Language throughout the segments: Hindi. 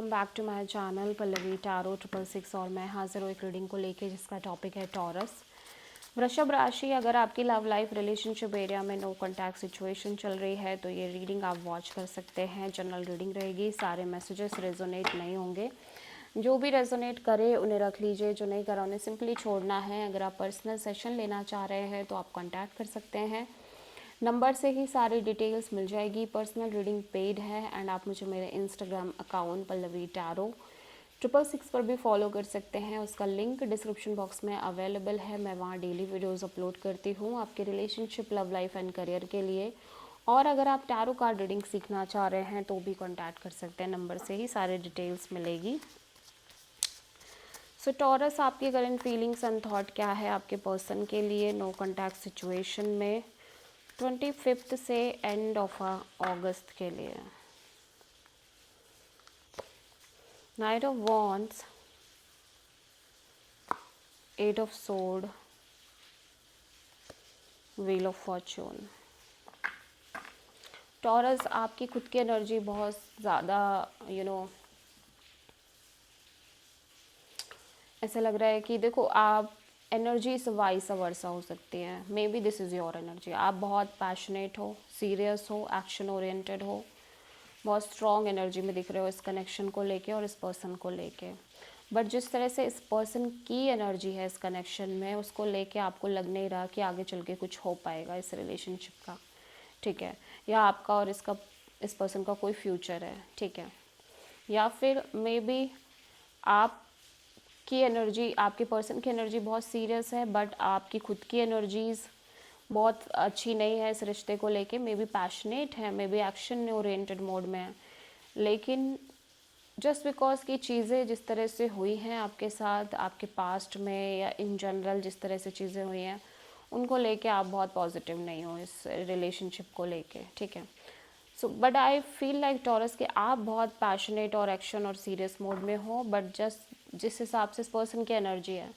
Back to my channel Pallavi tarot 666 और मैं हाजिर हूँ एक रीडिंग को लेके जिसका टॉपिक है टॉरस। वृषभ राशि, अगर आपकी लव लाइफ रिलेशनशिप एरिया में नो कॉन्टैक्ट सिचुएशन चल रही है तो ये रीडिंग आप वॉच कर सकते हैं। जनरल रीडिंग रहेगी, सारे मैसेजेस रेजोनेट नहीं होंगे। जो भी रेजोनेट करे उन्हें रख लीजिए, जो नहीं करा उन्हें सिंपली छोड़ना है। अगर आप पर्सनल सेशन लेना चाह रहे हैं तो आप कॉन्टैक्ट कर सकते हैं। नंबर से ही सारी डिटेल्स मिल जाएगी। पर्सनल रीडिंग पेड है एंड आप मुझे मेरे इंस्टाग्राम अकाउंट पल्लवी टैरो 666 पर भी फॉलो कर सकते हैं। उसका लिंक डिस्क्रिप्शन बॉक्स में अवेलेबल है। मैं वहाँ डेली वीडियोस अपलोड करती हूँ आपके relationship, love life and career के लिए। और अगर आप टैरो कार्ड रीडिंग सीखना चाह रहे हैं तो भी कॉन्टैक्ट कर सकते हैं। नंबर से ही सारे डिटेल्स मिलेगी। सो टॉरस, आपकी करंट फीलिंग्स एंड थॉट क्या है आपके पर्सन के लिए नो कॉन्टैक्ट सिचुएशन में 25 से एंड ऑफ अगस्त के लिए। Night of wands, 8 of sword, wheel of Fortune. Taurus, आपकी खुद की एनर्जी बहुत ज़्यादा ऐसा लग रहा है कि देखो, आप एनर्जी से वाइस वर्सा हो सकती है। May be this is your energy. आप बहुत पैशनेट हो, सीरियस हो, एक्शन ओरिएंटेड हो, बहुत स्ट्रॉन्ग एनर्जी में दिख रहे हो इस कनेक्शन को लेके और इस पर्सन को लेके। बट जिस तरह से इस पर्सन की एनर्जी है इस कनेक्शन में, उसको लेके आपको लग नहीं रहा कि आगे चल के कुछ हो पाएगा इस रिलेशनशिप का, ठीक है। या आपका और इस पर्सन का कोई फ्यूचर है, ठीक है। या फिर मे बी आप की एनर्जी, आपके पर्सन की एनर्जी बहुत सीरियस है बट आपकी खुद की एनर्जीज़ बहुत अच्छी नहीं है इस रिश्ते को लेके। मे बी पैशनेट है, may be action oriented mode में है, लेकिन जस्ट बिकॉज की चीज़ें जिस तरह से हुई हैं आपके साथ, आपके पास्ट में या इन जनरल जिस तरह से चीज़ें हुई हैं, उनको लेके आप बहुत पॉजिटिव नहीं हो इस रिलेशनशिप को लेके, ठीक है। So but I feel like taurus कि आप बहुत पैशनेट और एक्शन और सीरियस मोड में हो। बट जस्ट जिस हिसाब से इस पर्सन की एनर्जी है,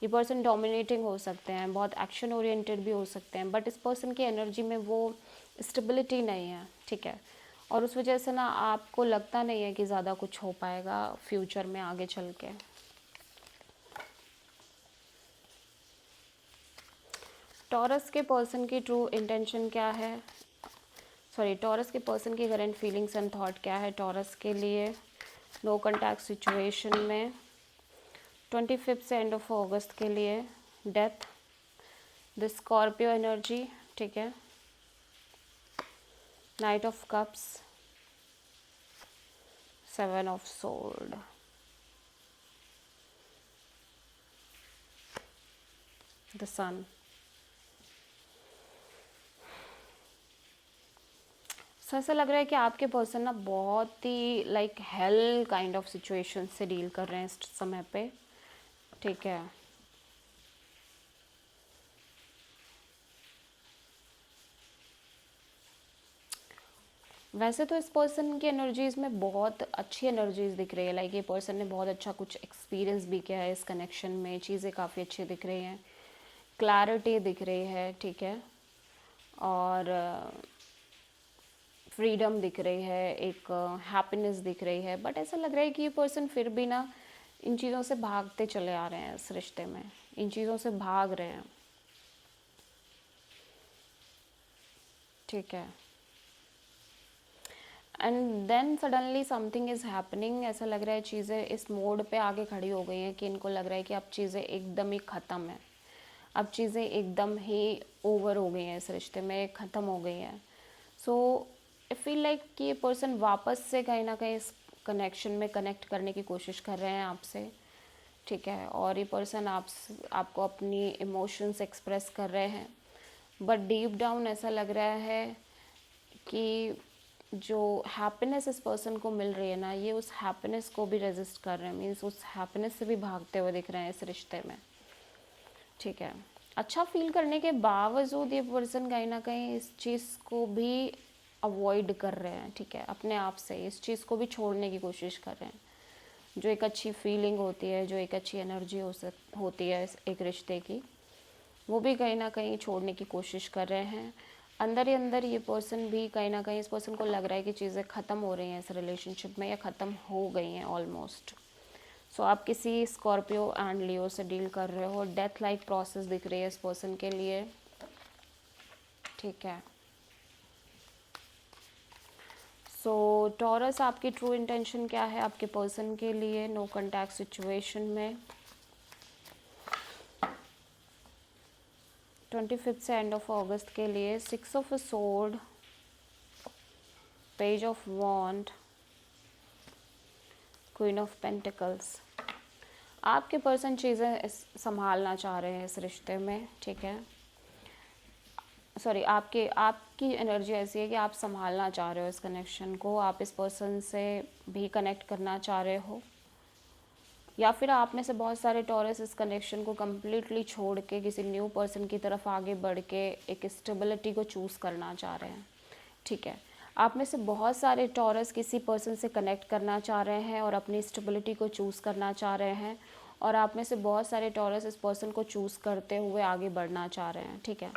ये पर्सन डोमिनेटिंग हो सकते हैं, बहुत एक्शन ओरिएंटेड भी हो सकते हैं, बट इस पर्सन की एनर्जी में वो स्टेबिलिटी नहीं है, ठीक है। और उस वजह से ना आपको लगता नहीं है कि ज़्यादा कुछ हो पाएगा फ्यूचर में आगे चल के। टॉरस के पर्सन की ट्रू इंटेंशन क्या है, सॉरी, टॉरस के पर्सन की करंट फीलिंग्स एंड थॉट क्या है टॉरस के लिए नो कॉन्टैक्ट सिचुएशन में 25 से एंड ऑफ अगस्त के लिए। डेथ, द स्कॉर्पियो एनर्जी, ठीक है। Knight of cups, 7 of sword, the sun. So ऐसा लग रहा है कि आपके पर्सन ना बहुत ही like hell kind of situation से डील कर रहे हैं इस समय पे, ठीक है। वैसे तो इस पर्सन की एनर्जीज़ में बहुत अच्छी एनर्जीज़ दिख रही है, लाइक ये पर्सन ने बहुत अच्छा कुछ एक्सपीरियंस भी किया है इस कनेक्शन में, चीज़ें काफ़ी अच्छी दिख रही हैं, क्लैरिटी दिख रही है, ठीक है। और फ्रीडम दिख रही है, एक हैप्पीनेस दिख रही है। बट ऐसा लग रहा है कि ये पर्सन फिर भी ना इन चीज़ों से भागते चले आ रहे हैं इस रिश्ते में, इन चीज़ों से भाग रहे हैं, ठीक है। And then suddenly something is happening. ऐसा लग रहा है चीज़ें इस मोड पे आगे खड़ी हो गई हैं कि इनको लग रहा है कि अब चीज़ें एकदम ही ख़त्म है, अब चीज़ें एकदम ही ओवर हो गई हैं, इस रिश्ते में ख़त्म हो गई हैं। सो आई फील लाइक कि ये पर्सन वापस से कहीं ना कहीं इस कनेक्शन में कनेक्ट करने की कोशिश कर रहे हैं आपसे, ठीक है। और ये पर्सन आपको अपनी इमोशंस एक्सप्रेस कर रहे हैं, बट डीप डाउन ऐसा लग रहा है कि जो हैप्पीनेस इस पर्सन को मिल रही है ना, ये उस हैप्पीनेस को भी रेजिस्ट कर रहे हैं, मीन्स उस हैप्पीनेस से भी भागते हुए दिख रहे हैं इस रिश्ते में, ठीक है। अच्छा फील करने के बावजूद ये पर्सन कहीं ना कहीं इस चीज़ को भी अवॉइड कर रहे हैं, ठीक है। अपने आप से इस चीज़ को भी छोड़ने की कोशिश कर रहे हैं। जो एक अच्छी फीलिंग होती है, जो एक अच्छी एनर्जी होती है एक रिश्ते की, वो भी कहीं ना कहीं छोड़ने की कोशिश कर रहे हैं। अंदर ही अंदर ये पर्सन भी कहीं ना कहीं, इस पर्सन को लग रहा है कि चीज़ें ख़त्म हो रही हैं इस रिलेशनशिप में, या ख़त्म हो गई हैं ऑलमोस्ट। सो आप किसी स्कॉर्पियो एंड लियो से डील कर रहे हो। डेथ लाइक प्रोसेस दिख रही है इस पर्सन के लिए, ठीक है। सो टॉरस, आपकी ट्रू इंटेंशन क्या है आपके पर्सन के लिए नो कॉन्टैक्ट सिचुएशन में 25 से एंड ऑफ अगस्त के लिए? 6 of sword, page of wand, queen of pentacles. आपके पर्सन चीज़ें संभालना चाह रहे हैं इस रिश्ते में, ठीक है। सॉरी, आपकी एनर्जी ऐसी है कि आप संभालना चाह रहे हो इस कनेक्शन को, आप इस पर्सन से भी कनेक्ट करना चाह रहे हो, या फिर आप में से बहुत सारे टॉरस इस कनेक्शन को कम्प्लीटली छोड़ के किसी न्यू पर्सन की तरफ आगे बढ़ के एक स्टेबिलिटी को चूज़ करना चाह रहे हैं, ठीक है। आप में से बहुत सारे टॉरस किसी पर्सन से कनेक्ट करना चाह रहे हैं और अपनी स्टेबिलिटी को चूज़ करना चाह रहे हैं, और आप में से बहुत सारे टॉरस इस पर्सन को चूज़ करते हुए आगे बढ़ना चाह रहे हैं, ठीक है।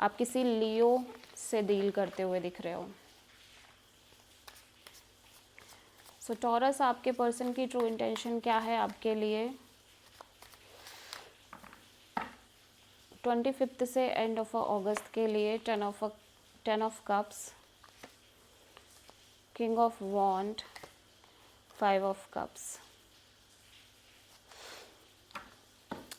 आप किसी लियो से डील करते हुए दिख रहे हो। सो टॉरस, आपके पर्सन की ट्रू इंटेंशन क्या है आपके लिए 25 से एंड ऑफ अगस्त के लिए? 10 of cups, king of wand, 5 of cups.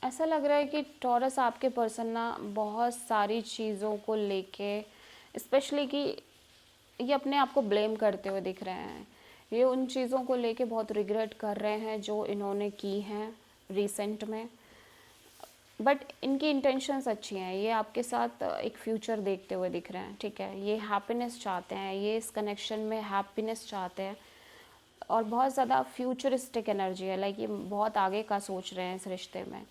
ऐसा लग रहा है कि टॉरस, आपके पर्सन ना बहुत सारी चीज़ों को लेके, स्पेशली कि ये अपने आप को ब्लेम करते हुए दिख रहे हैं। ये उन चीज़ों को लेके बहुत रिग्रेट कर रहे हैं जो इन्होंने की हैं रिसेंट में, बट इनकी इंटेंशंस अच्छी हैं। ये आपके साथ एक फ्यूचर देखते हुए दिख रहे हैं, ठीक है। ये हैप्पीनेस चाहते हैं, ये इस कनेक्शन में हैप्पीनेस चाहते हैं, और बहुत ज़्यादा फ्यूचरिस्टिक एनर्जी है, लाइक ये बहुत आगे का सोच रहे हैं इस रिश्ते में।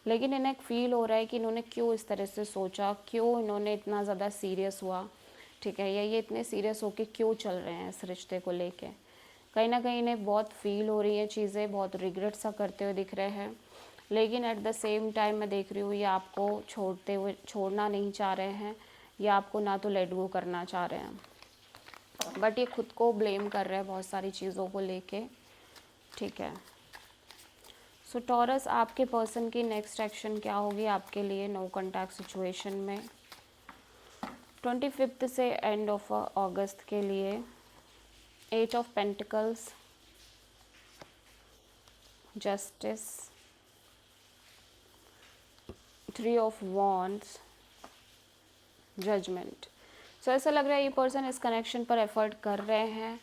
लेकिन इन्हें फील हो रहा है कि इन्होंने क्यों इस तरह से सोचा, क्यों इन्होंने इतना ज़्यादा सीरियस हुआ, ठीक है, या ये इतने सीरियस होके क्यों चल रहे हैं इस रिश्ते को लेके। कहीं ना कहीं इन्हें बहुत फील हो रही है चीज़ें, बहुत रिग्रेट सा करते हुए दिख रहे हैं। लेकिन एट द सेम टाइम मैं देख रही हूँ ये आपको छोड़ना नहीं चाह रहे हैं, या आपको ना तो लेट गो करना चाह रहे हैं, बट ये खुद को ब्लेम कर रहे हैं बहुत सारी चीज़ों को लेके, ठीक है। सो टॉरस, आपके पर्सन की नेक्स्ट एक्शन क्या होगी आपके लिए नो कॉन्टैक्ट सिचुएशन में 25 से एंड ऑफ अगस्त के लिए? 8 of pentacles, justice, 3 of wands, judgement. So ऐसा लग रहा है ये पर्सन इस कनेक्शन पर एफर्ट कर रहे हैं,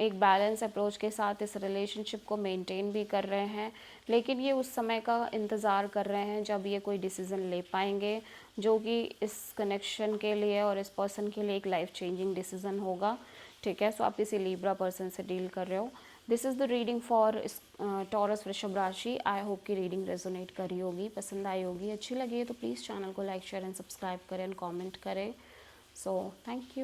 एक बैलेंस अप्रोच के साथ इस रिलेशनशिप को मेंटेन भी कर रहे हैं, लेकिन ये उस समय का इंतज़ार कर रहे हैं जब ये कोई डिसीज़न ले पाएंगे जो कि इस कनेक्शन के लिए और इस पर्सन के लिए एक लाइफ चेंजिंग डिसीज़न होगा, ठीक है। सो आप किसी लिब्रा पर्सन से डील कर रहे हो। This is the reading for taurus वृषभ राशि। आई होप कि रीडिंग रेजोनेट करी होगी, पसंद आई होगी, अच्छी लगी है तो प्लीज़ चैनल को लाइक शेयर एंड सब्सक्राइब करें एंड कॉमेंट करें। So thank you.